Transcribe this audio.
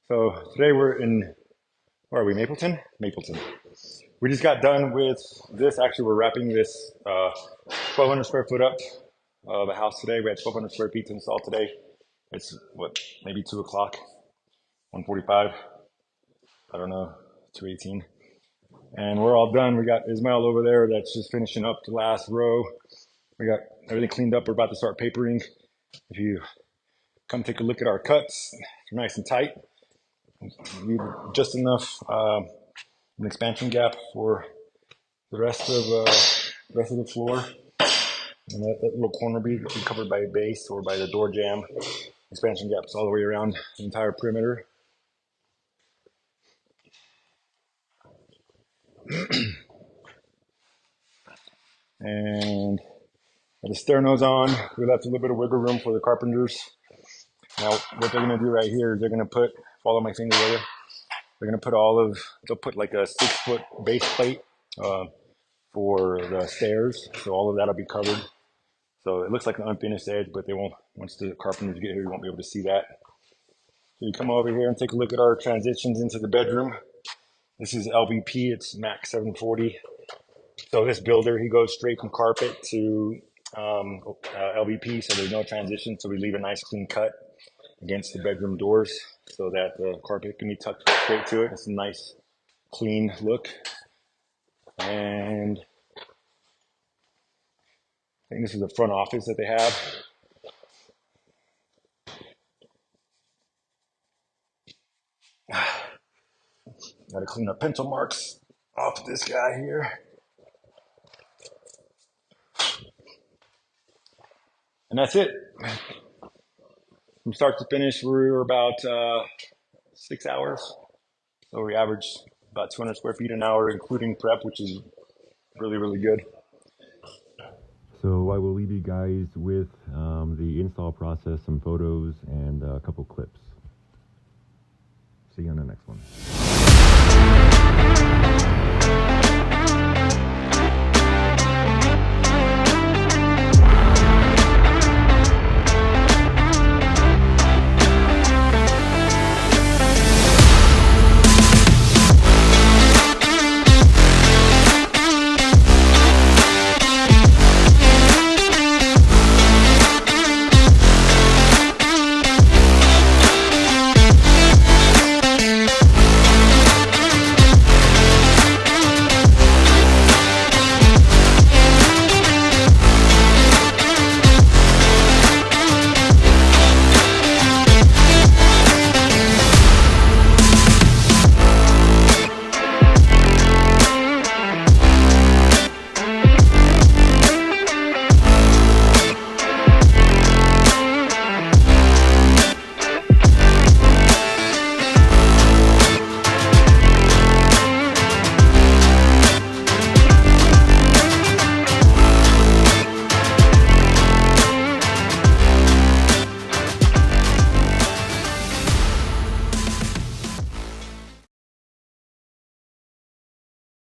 So today we're in, where are we, Mapleton? Mapleton. We just got done with this. Actually, we're wrapping this 1,200 square foot up of a house today. We had 1,200 square feet to install today. It's what, maybe 2 o'clock, 1:45. I don't know, 2:18. And we're all done. We got Ismail over there that's just finishing up the last row. We got everything cleaned up. We're about to start papering. If you come take a look at our cuts, they're nice and tight. We need just enough an expansion gap for the rest of the floor, and that little corner be covered by a base or by the door jamb. Expansion gaps all the way around the entire perimeter. And with the stair nose on, we left a little bit of wiggle room for the carpenters. Now, what they're gonna do right here is they're gonna put, follow my finger there, they're gonna put they'll put like a 6-foot base plate for the stairs. So all of that'll be covered. So it looks like an unfinished edge, but they won't, once the carpenters get here, you won't be able to see that. So you come over here and take a look at our transitions into the bedroom. This is LVP, it's Max 740. So this builder, he goes straight from carpet to LVP, so there's no transition. So we leave a nice clean cut against the bedroom doors so that the carpet can be tucked straight to it. It's a nice clean look. And I think this is the front office that they have. Got to clean up pencil marks off this guy here. And that's it. From start to finish, we were about 6 hours. So we average about 200 square feet an hour, including prep, which is really, really good. So I will leave you guys with the install process, some photos, and a couple clips. See you on the next one.